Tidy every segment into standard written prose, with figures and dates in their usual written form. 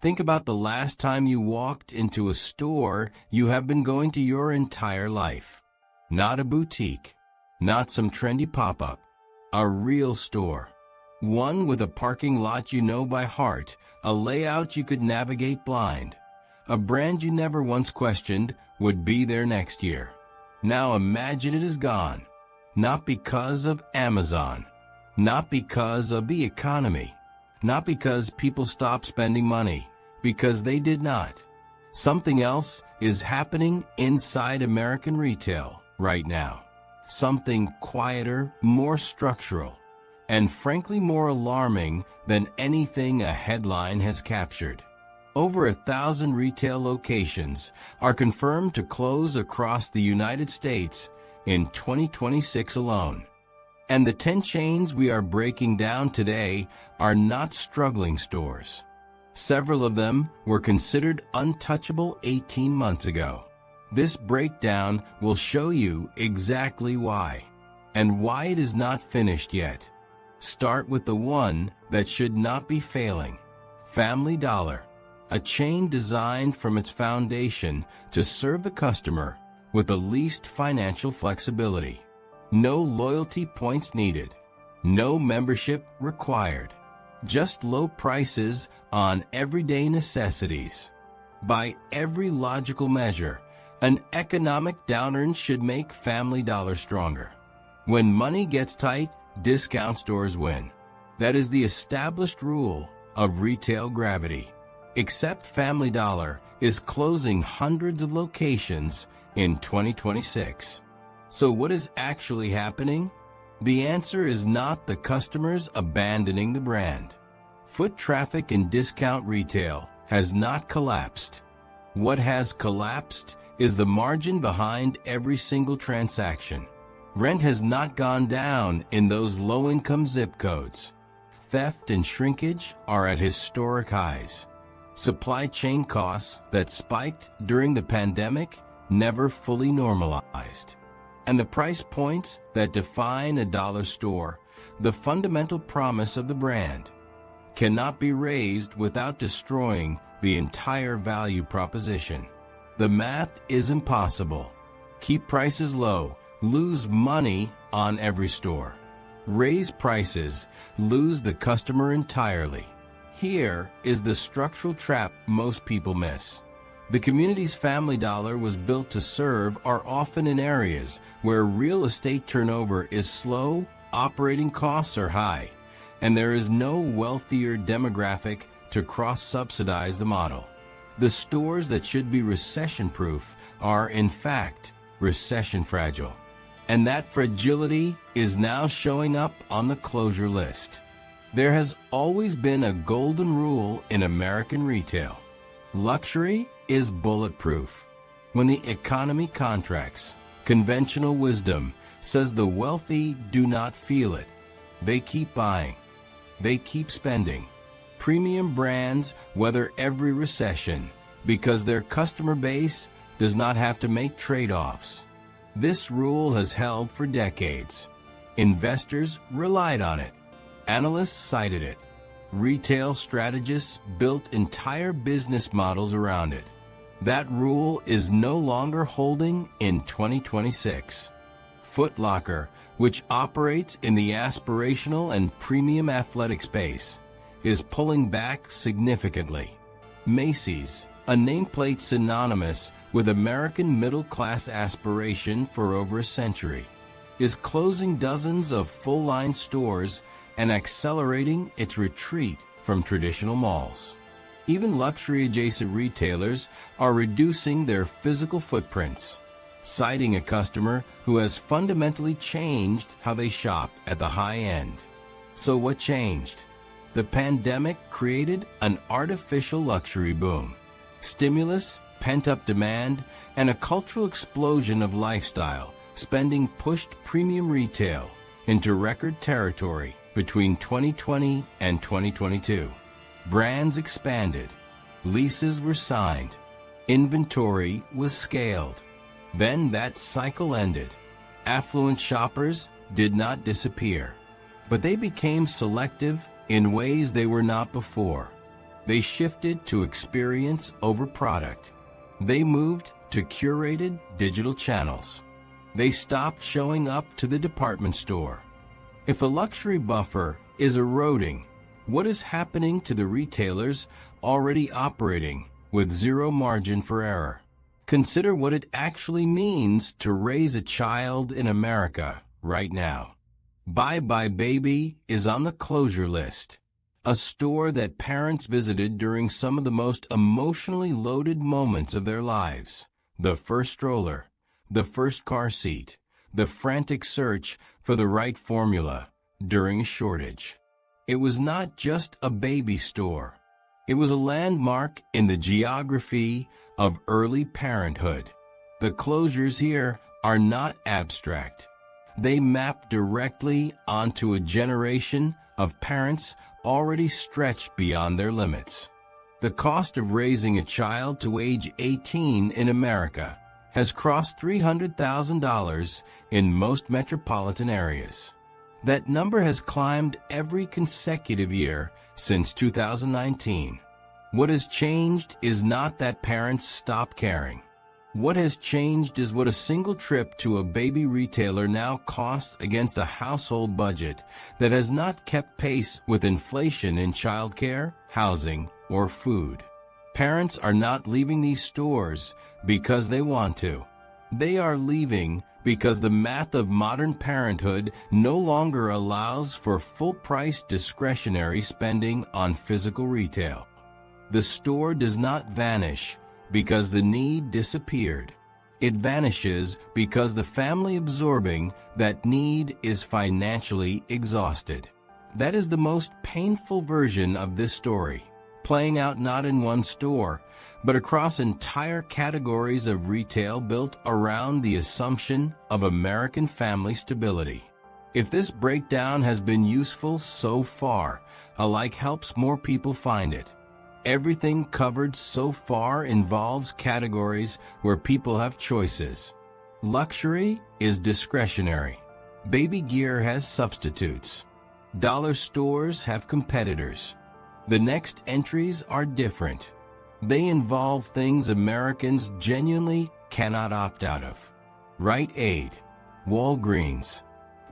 Think about the last time you walked into a store you have been going to your entire life. Not a boutique, not some trendy pop-up, a real store. One with a parking lot you know by heart, a layout you could navigate blind, a brand you never once questioned would be there next year. Now imagine it is gone, not because of Amazon, not because of the economy, not because people stopped spending money, because they did not. Something else is happening inside American retail right now. Something quieter, more structural, and frankly more alarming than anything a headline has captured. Over 1,000 retail locations are confirmed to close across the United States in 2026 alone. And the 10 chains we are breaking down today are not struggling stores. Several of them were considered untouchable 18 months ago. This breakdown will show you exactly why, and why it is not finished yet. Start with the one that should not be failing. Family Dollar, a chain designed from its foundation to serve the customer with the least financial flexibility. No loyalty points needed, no membership required, just low prices on everyday necessities. By every logical measure, an economic downturn should make Family Dollar stronger. When money gets tight, discount stores win. That is the established rule of retail gravity. Except Family Dollar is closing hundreds of locations in 2026. So what is actually happening? The answer is not the customers abandoning the brand. Foot traffic in discount retail has not collapsed. What has collapsed is the margin behind every single transaction. Rent has not gone down in those low-income zip codes. Theft and shrinkage are at historic highs. Supply chain costs that spiked during the pandemic never fully normalized. And the price points that define a dollar store, the fundamental promise of the brand, cannot be raised without destroying the entire value proposition. The math is impossible. Keep prices low, lose money on every store. Raise prices, lose the customer entirely. Here is the structural trap most people miss. The communities Family Dollar was built to serve are often in areas where real estate turnover is slow, operating costs are high, and there is no wealthier demographic to cross-subsidize the model. The stores that should be recession-proof are, in fact, recession-fragile. And that fragility is now showing up on the closure list. There has always been a golden rule in American retail. Luxury is bulletproof. When the economy contracts, conventional wisdom says the wealthy do not feel it. They keep buying. They keep spending. Premium brands weather every recession because their customer base does not have to make trade-offs. This rule has held for decades. Investors relied on it. Analysts cited it. Retail strategists built entire business models around it. That rule is no longer holding in 2026. Foot Locker, which operates in the aspirational and premium athletic space, is pulling back significantly. Macy's, a nameplate synonymous with American middle-class aspiration for over a century, is closing dozens of full-line stores and accelerating its retreat from traditional malls. Even luxury-adjacent retailers are reducing their physical footprints, citing a customer who has fundamentally changed how they shop at the high end. So what changed? The pandemic created an artificial luxury boom. Stimulus, pent-up demand, and a cultural explosion of lifestyle spending pushed premium retail into record territory between 2020 and 2022. Brands expanded, leases were signed, inventory was scaled. Then that cycle ended. Affluent shoppers did not disappear, but they became selective in ways they were not before. They shifted to experience over product. They moved to curated digital channels. They stopped showing up to the department store. If a luxury buffer is eroding, what is happening to the retailers already operating with zero margin for error? Consider what it actually means to raise a child in America right now. Bye Bye Baby is on the closure list, a store that parents visited during some of the most emotionally loaded moments of their lives. The first stroller, the first car seat, the frantic search for the right formula during a shortage. It was not just a baby store. It was a landmark in the geography of early parenthood. The closures here are not abstract. They map directly onto a generation of parents already stretched beyond their limits. The cost of raising a child to age 18 in America has crossed $300,000 in most metropolitan areas. That number has climbed every consecutive year since 2019. What has changed is not that parents stop caring. What has changed is what a single trip to a baby retailer now costs against a household budget that has not kept pace with inflation in childcare, housing, or food. Parents are not leaving these stores because they want to. They are leaving because the math of modern parenthood no longer allows for full-price discretionary spending on physical retail. The store does not vanish because the need disappeared. It vanishes because the family absorbing that need is financially exhausted. That is the most painful version of this story, playing out not in one store, but across entire categories of retail built around the assumption of American family stability. If this breakdown has been useful so far, a like helps more people find it. Everything covered so far involves categories where people have choices. Luxury is discretionary. Baby gear has substitutes. Dollar stores have competitors. The next entries are different. They involve things Americans genuinely cannot opt out of. Rite, Walgreens.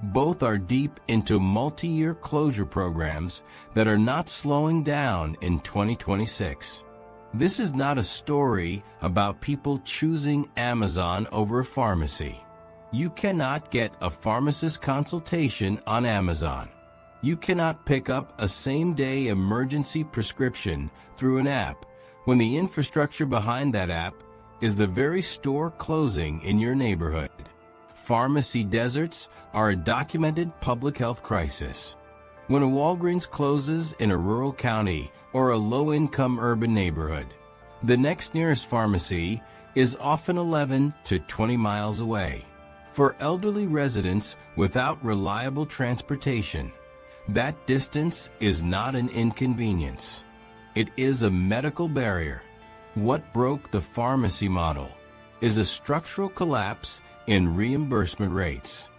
Both are deep into multi-year closure programs that are not slowing down in 2026. This is not a story about people choosing Amazon over a pharmacy. You cannot get a pharmacist consultation on Amazon. You cannot pick up a same-day emergency prescription through an app when the infrastructure behind that app is the very store closing in your neighborhood. Pharmacy deserts are a documented public health crisis. When a Walgreens closes in a rural county or a low-income urban neighborhood, the next nearest pharmacy is often 11 to 20 miles away. For elderly residents without reliable transportation, that distance is not an inconvenience. It is a medical barrier. What broke the pharmacy model is a structural collapse in reimbursement rates.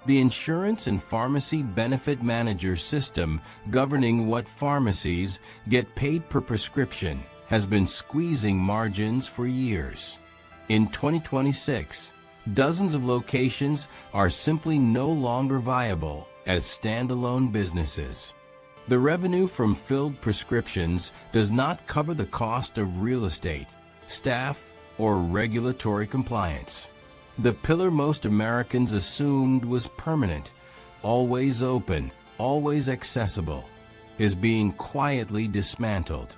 The insurance and pharmacy benefit manager system governing what pharmacies get paid per prescription has been squeezing margins for years. In 2026, dozens of locations are simply no longer viable as standalone businesses. The revenue from filled prescriptions does not cover the cost of real estate, staff, or regulatory compliance. The pillar most Americans assumed was permanent, always open, always accessible, is being quietly dismantled.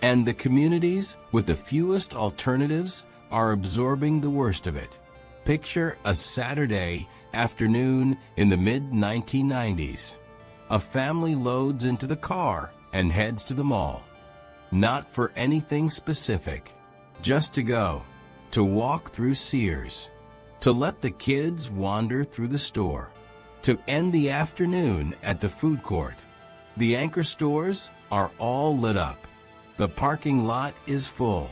And the communities with the fewest alternatives are absorbing the worst of it. Picture a Saturday afternoon in the mid-1990s. A family loads into the car and heads to the mall. Not for anything specific, just to go, to walk through Sears, to let the kids wander through the store, to end the afternoon at the food court. The anchor stores are all lit up. The parking lot is full.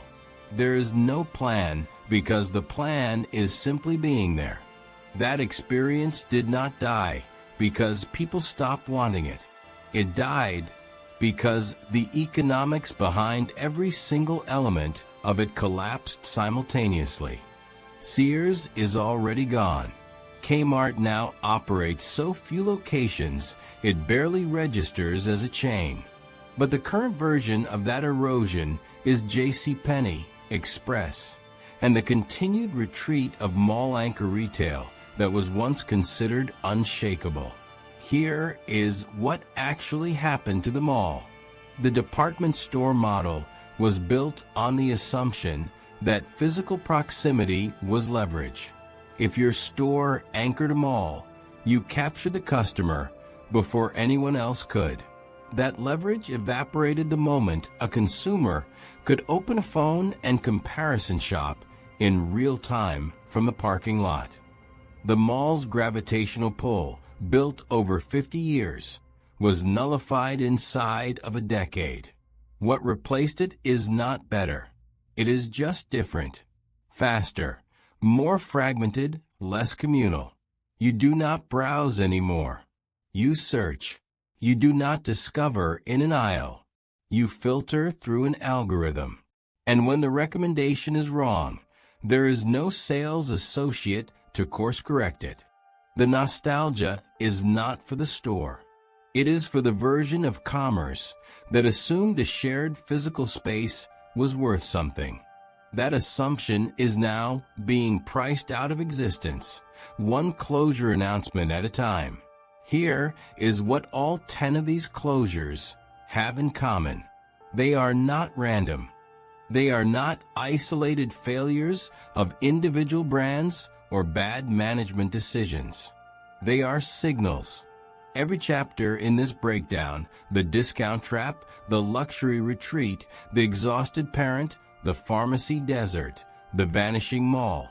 There is no plan because the plan is simply being there. That experience did not die because people stopped wanting it. It died because the economics behind every single element of it collapsed simultaneously. Sears is already gone. Kmart now operates so few locations it barely registers as a chain. But the current version of that erosion is JCPenney, Express, and the continued retreat of mall anchor retail that was once considered unshakable. Here is what actually happened to the mall. The department store model was built on the assumption that physical proximity was leverage. If your store anchored a mall, you captured the customer before anyone else could. That leverage evaporated the moment a consumer could open a phone and comparison shop in real time from the parking lot. The mall's gravitational pull, built over 50 years, was nullified inside of a decade. What replaced it is not better. It is just different, faster, more fragmented, less communal. You do not browse anymore. You search. You do not discover in an aisle. You filter through an algorithm. And when the recommendation is wrong, there is no sales associate to course correct it. The nostalgia is not for the store. It is for the version of commerce that assumed a shared physical space was worth something. That assumption is now being priced out of existence, one closure announcement at a time. Here is what all 10 of these closures have in common. They are not random. They are not isolated failures of individual brands or bad management decisions. They are signals. Every chapter in this breakdown, the discount trap, the luxury retreat, the exhausted parent, the pharmacy desert, the vanishing mall,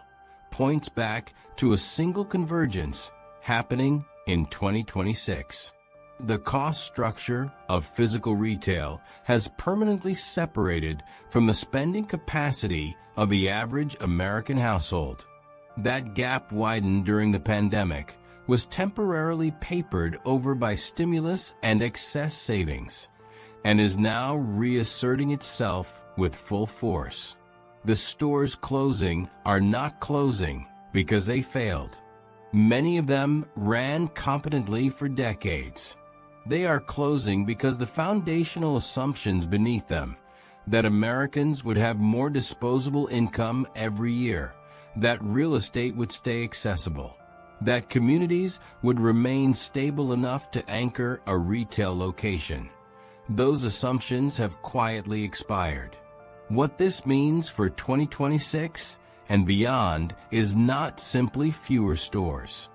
points back to a single convergence happening in 2026. The cost structure of physical retail has permanently separated from the spending capacity of the average American household. That gap widened during the pandemic, was temporarily papered over by stimulus and excess savings, and is now reasserting itself with full force. The stores closing are not closing because they failed. Many of them ran competently for decades. They are closing because the foundational assumptions beneath them, that Americans would have more disposable income every year, that real estate would stay accessible, that communities would remain stable enough to anchor a retail location. Those assumptions have quietly expired. What this means for 2026 and beyond is not simply fewer stores.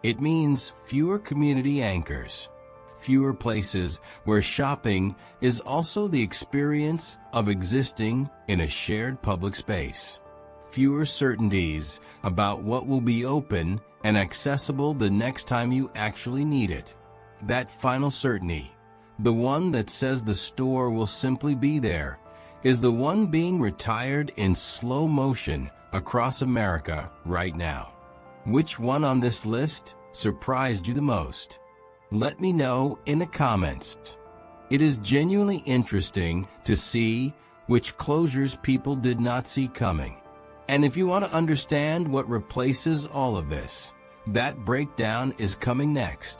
It means fewer community anchors, fewer places where shopping is also the experience of existing in a shared public space, fewer certainties about what will be open and accessible the next time you actually need it. That final certainty, the one that says the store will simply be there, is the one being retired in slow motion across America right now. Which one on this list surprised you the most? Let me know in the comments. It is genuinely interesting to see which closures people did not see coming. And if you want to understand what replaces all of this, that breakdown is coming next.